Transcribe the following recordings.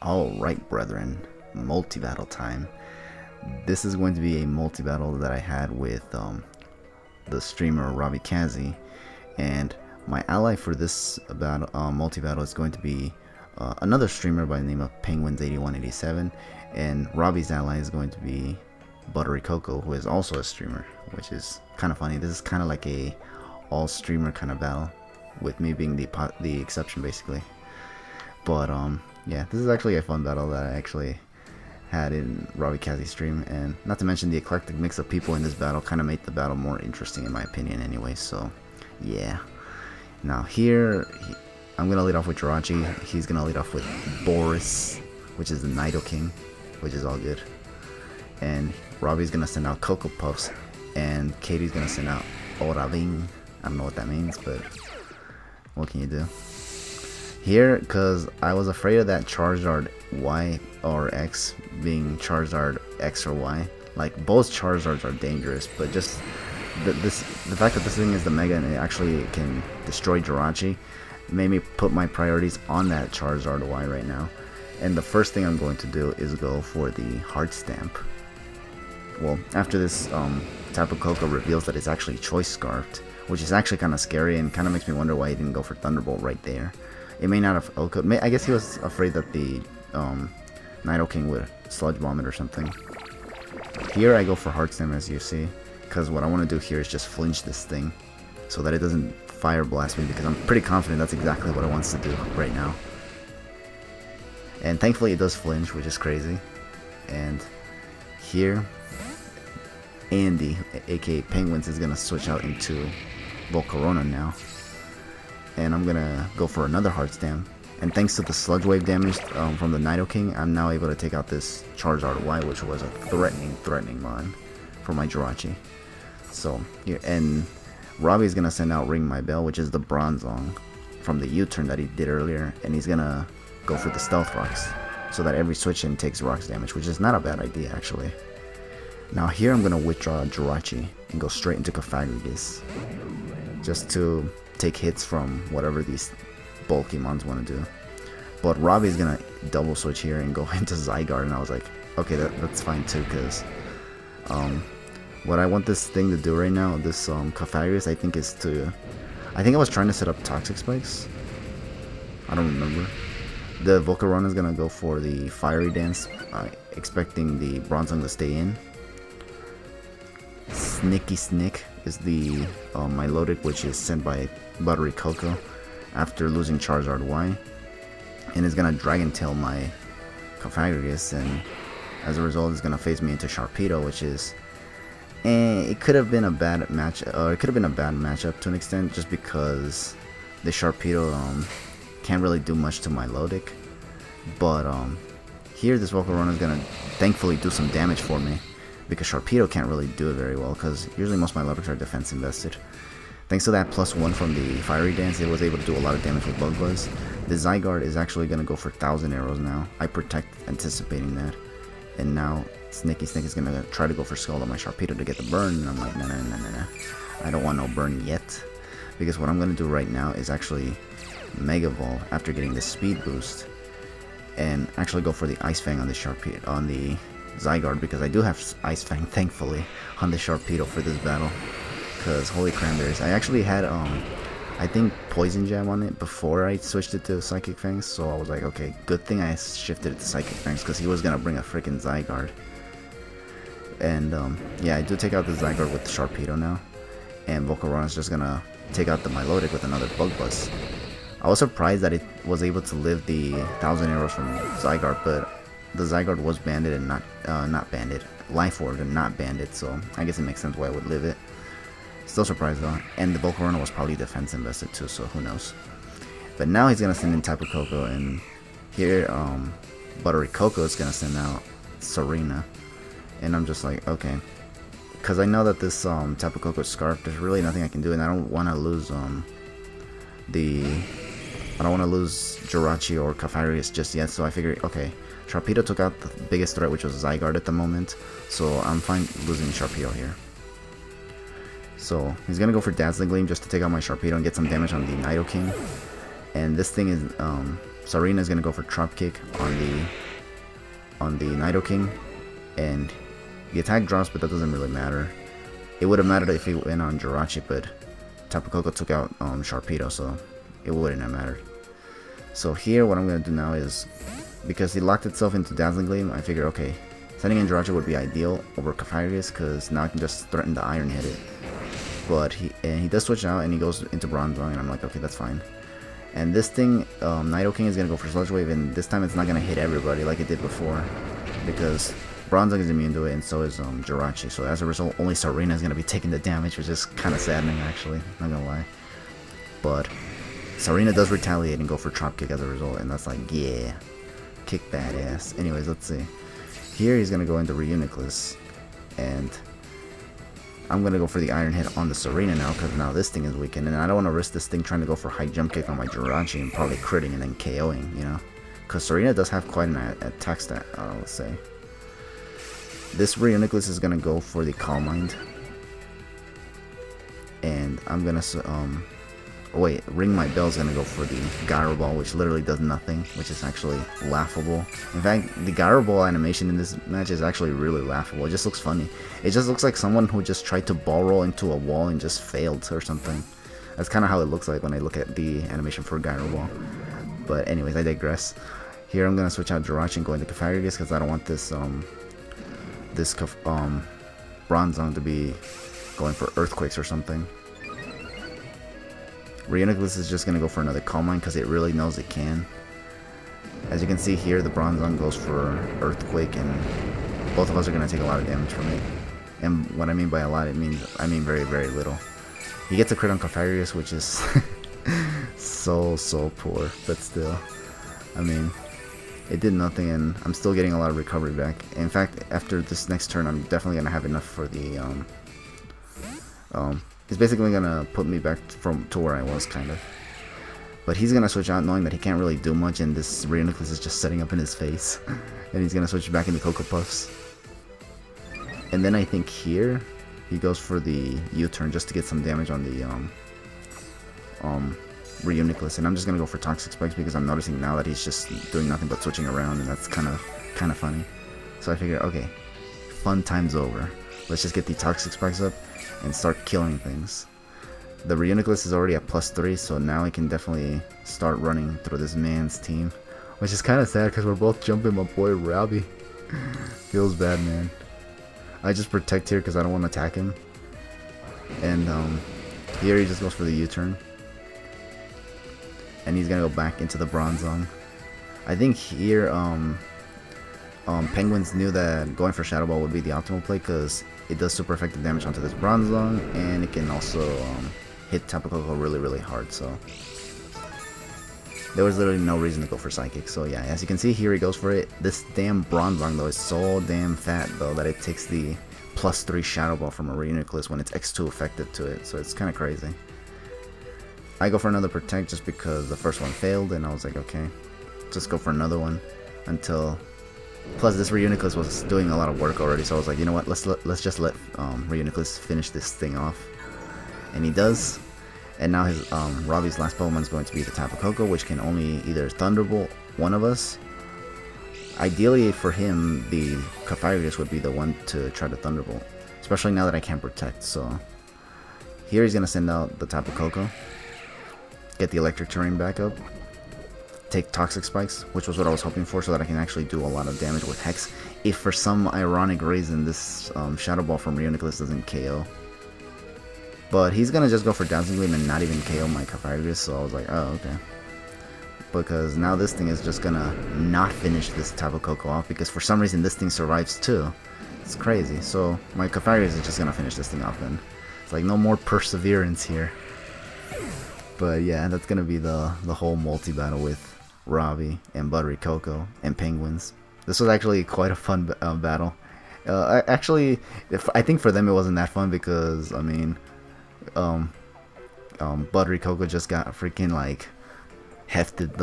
Alright, brethren, multi-battle time. This is going to be a multi-battle that I had with the streamer robikaze, and my ally for this battle, multi-battle is going to be another streamer by the name of Penguins8187, and Robbie's ally is going to be Buttery Coco, who is also a streamer, which is kind of funny. This is kind of like a all-streamer kind of battle, with me being the exception basically. But yeah, this is actually a fun battle that I actually had in robikaze's stream, and not to mention the eclectic mix of people in this battle kind of made the battle more interesting in my opinion anyway, so yeah. Now here, I'm going to lead off with Jirachi, he's going to lead off with Boris, which is the Nidoking, which is all good, and Robbie's going to send out Cocoa Puffs, and Katie's going to send out Oraving. I don't know what that means, but what can you do? Here, because I was afraid of that Charizard Y or X being Charizard X or Y. Like, both Charizards are dangerous, but just the fact that this thing is the Mega and it actually can destroy Jirachi made me put my priorities on that Charizard Y right now. And the first thing I'm going to do is go for the Heart Stamp. Well, after this, Tapu Koko reveals that it's actually Choice Scarfed, which is actually kind of scary and kind of makes me wonder why he didn't go for Thunderbolt right there. It may not have OHKO'd. I guess he was afraid that the Nidoking would Sludge Bomb it or something. Here I go for Heart Stamp, as you see, because what I want to do here is just flinch this thing so that it doesn't Fire Blast me, because I'm pretty confident that's exactly what it wants to do right now. And thankfully it does flinch, which is crazy. And here, Andy, aka Penguins, is going to switch out into Volcarona now. And I'm gonna go for another Heart Stamp, and thanks to the Sludge Wave damage from the Nidoking, I'm now able to take out this Charizard Y, which was a threatening line for my Jirachi. So here, and Robbie's gonna send out Ring My Bell, which is the Bronzong from the U-turn that he did earlier, and he's gonna go for the Stealth Rocks, so that every switch in takes rocks damage, which is not a bad idea actually. Now here I'm gonna withdraw Jirachi and go straight into Cofagrigus, just to take hits from whatever these bulky mons want to do. But Robbie's gonna double switch here and go into Zygarde, and I was like, okay, that's fine too, because what I want this thing to do right now, this Cofagrigus, I think is to, I think I was trying to set up Toxic Spikes, I don't remember. The Volcarona is gonna go for the Fiery Dance, expecting the Bronzong to stay in. Snicky Snick is the Milotic, which is sent by Buttery Coco after losing Charizard Y, and is gonna Dragon Tail my Cofagrigus, and as a result it's gonna phase me into Sharpedo, which is it could have been a bad match, it could have been a bad matchup to an extent, just because the Sharpedo can't really do much to my Milotic. But here this Volcarona is gonna thankfully do some damage for me, because Sharpedo can't really do it very well, because usually most of my Milotics are defense invested. Thanks to that +1 from the Fiery Dance, it was able to do a lot of damage with Bug Buzz. The Zygarde is actually going to go for 1000 arrows now. I protect anticipating that. And now Snicky Snick is going to try to go for Scald on my Sharpedo to get the burn, and I'm like, nah. I don't want no burn yet. Because what I'm going to do right now is actually Mega Evolve after getting the speed boost, and actually go for the Ice Fang on the Sharpedo, on the Zygarde, because I do have Ice Fang, thankfully, on the Sharpedo for this battle. Because holy cranberries, I actually had I think Poison Jab on it before I switched it to Psychic Fangs, so I was like, okay, good thing I shifted it to Psychic Fangs, because he was gonna bring a freaking Zygarde. And yeah, I do take out the Zygarde with the Sharpedo now, and Volcarona is just gonna take out the Milotic with another Bug Buzz. I was surprised that it was able to live the 1000 arrows from Zygarde, but the Zygarde was banded and not banded, Life Orb and not banded, so I guess it makes sense why I would live it. Still surprised though, and the Volcarona was probably defense invested too, so who knows. But now he's gonna send in Tapu Koko, and here Buttery Coco is gonna send out Serena, and I'm just like, okay, because I know that this Tapu Koko Scarf, there's really nothing I can do, and I don't want to lose Jirachi or Cofagrigus just yet, so I figured, okay, Sharpedo took out the biggest threat, which was Zygarde at the moment, so I'm fine losing Sharpedo here. So he's gonna go for Dazzling Gleam just to take out my Sharpedo and get some damage on the Nidoking. And this thing is Sarina is gonna go for Drop Kick on the Nidoking, and the attack drops, but that doesn't really matter. It would have mattered if he went on Jirachi, but Tapu Koko took out Sharpedo, so it wouldn't have mattered. So here, what I'm gonna do now is, because he locked itself into Dazzling Gleam, I figure, okay, sending in Jirachi would be ideal over Cafarius, because now I can just threaten the Iron Hit it. But he does switch out, and he goes into Bronzong, and I'm like, okay, that's fine. And this thing, Nidoking is gonna go for Sludge Wave, and this time it's not gonna hit everybody like it did before, because Bronzong is immune to it, and so is Jirachi. So as a result, only Sarina is gonna be taking the damage, which is kind of saddening, actually. Not gonna lie. But Sarina does retaliate and go for Drop Kick as a result, and that's like, yeah, kick that ass. Anyways, let's see. Here he's gonna go into Reuniclus, and I'm gonna go for the Iron Hit on the Sarina now, because now this thing is weakened, and I don't want to risk this thing trying to go for High Jump Kick on my Jirachi and probably critting and then KOing, you know, because Sarina does have quite an attack stat, let's say. This Reuniclus is gonna go for the Calm Mind, and I'm gonna wait, Ring My Bell is gonna go for the Gyro Ball, which literally does nothing, which is actually laughable. In fact, the Gyro Ball animation in this match is actually really laughable. It just looks funny. It just looks like someone who just tried to ball roll into a wall and just failed or something. That's kind of how it looks like when I look at the animation for Gyro Ball. But anyways, I digress. Here I'm gonna switch out Jirachi and go into Cafarius, because I don't want this Bronzong to be going for Earthquakes or something. Reuniclus is just going to go for another Calm Mind, because it really knows it can. As you can see here, the Bronzong goes for Earthquake, and both of us are going to take a lot of damage from it. And what I mean by a lot, I mean very, very little. He gets a crit on Cafarius, which is so poor, but still. I mean, it did nothing, and I'm still getting a lot of recovery back. In fact, after this next turn, I'm definitely going to have enough for the he's basically gonna put me back to where I was, kind of. But he's gonna switch out knowing that he can't really do much, and this Reuniclus is just setting up in his face. And he's gonna switch back into Cocoa Puffs. And then I think here he goes for the U-turn just to get some damage on the Reuniclus, and I'm just gonna go for Toxic Spikes, because I'm noticing now that he's just doing nothing but switching around, and that's kind of funny. So I figure, okay, fun time's over. Let's just get the Toxic Spikes up and start killing things. The Reuniclus is already at +3, so now I can definitely start running through this man's team, which is kind of sad because we're both jumping my boy Robbie. Feels bad, man. I just protect here because I don't want to attack him. And here he just goes for the U-turn, and he's gonna go back into the Bronzong. I think here Penguins knew that going for Shadow Ball would be the optimal play, because it does super effective damage onto this Bronzong, and it can also hit Tapu Koko really, really hard, so there was literally no reason to go for Psychic. So yeah, as you can see here, he goes for it. This damn Bronzong though is so damn fat though that it takes the +3 Shadow Ball from a Reuniclus when it's X2 effective to it, so it's kind of crazy. I go for another Protect just because the first one failed, and I was like, okay, just go for another one until... Plus, this Reuniclus was doing a lot of work already, so I was like, you know what, let's just let Reuniclus finish this thing off. And he does. And now his Robbie's last Pokemon is going to be the Tapu Koko, which can only either Thunderbolt one of us. Ideally for him, the Cafarius would be the one to try to Thunderbolt, especially now that I can't Protect. So here he's going to send out the Tapu Koko, get the Electric Terrain back up, take Toxic Spikes, which was what I was hoping for, so that I can actually do a lot of damage with Hex, if for some ironic reason this Shadow Ball from Reuniclus doesn't KO. But he's gonna just go for Dazzling Gleam and not even KO my Cafarius, so I was like, oh, okay. Because now this thing is just gonna not finish this Tapu Koko off, because for some reason this thing survives too. It's crazy. So my Cafarius is just gonna finish this thing off then. It's like no more perseverance here. But yeah, that's gonna be the whole multi-battle with Robbie and Buttery Coco and Penguins. This was actually quite a fun battle. Actually, I think for them it wasn't that fun, because I mean, Buttery Coco just got freaking like hefted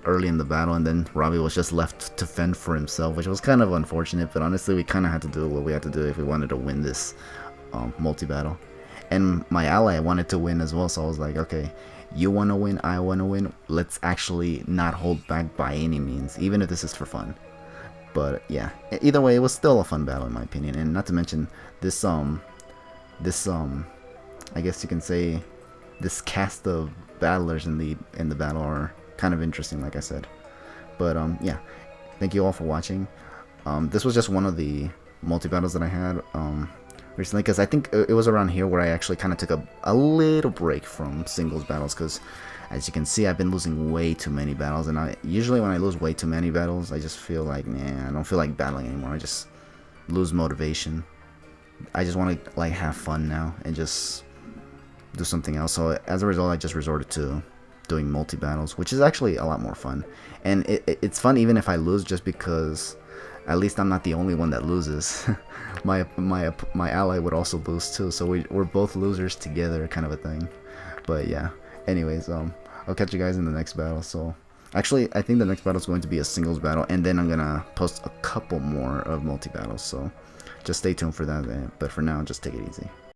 early in the battle, and then Robbie was just left to fend for himself, which was kind of unfortunate. But honestly, we kind of had to do what we had to do if we wanted to win this multi-battle. And my ally wanted to win as well, so I was like, okay, You want to win, I want to win. Let's actually not hold back by any means, even if this is for fun. But yeah, either way, it was still a fun battle in my opinion, and not to mention this I guess you can say this cast of battlers in the battle are kind of interesting, like I said. But yeah, thank you all for watching. This was just one of the multi-battles that I had recently, because I think it was around here where I actually kind of took a little break from singles battles, because as you can see, I've been losing way too many battles, and usually when I lose way too many battles, I just feel like, man, I don't feel like battling anymore. I just lose motivation. I just want to like have fun now and just do something else. So as a result, I just resorted to doing multi-battles, which is actually a lot more fun. And it's fun even if I lose, just because at least I'm not the only one that loses. my ally would also lose too, so we're both losers together, kind of a thing. But yeah, anyways, I'll catch you guys in the next battle. So actually, I think the next battle is going to be a singles battle, and then I'm gonna post a couple more of multi-battles, so just stay tuned for that. But for now, just take it easy.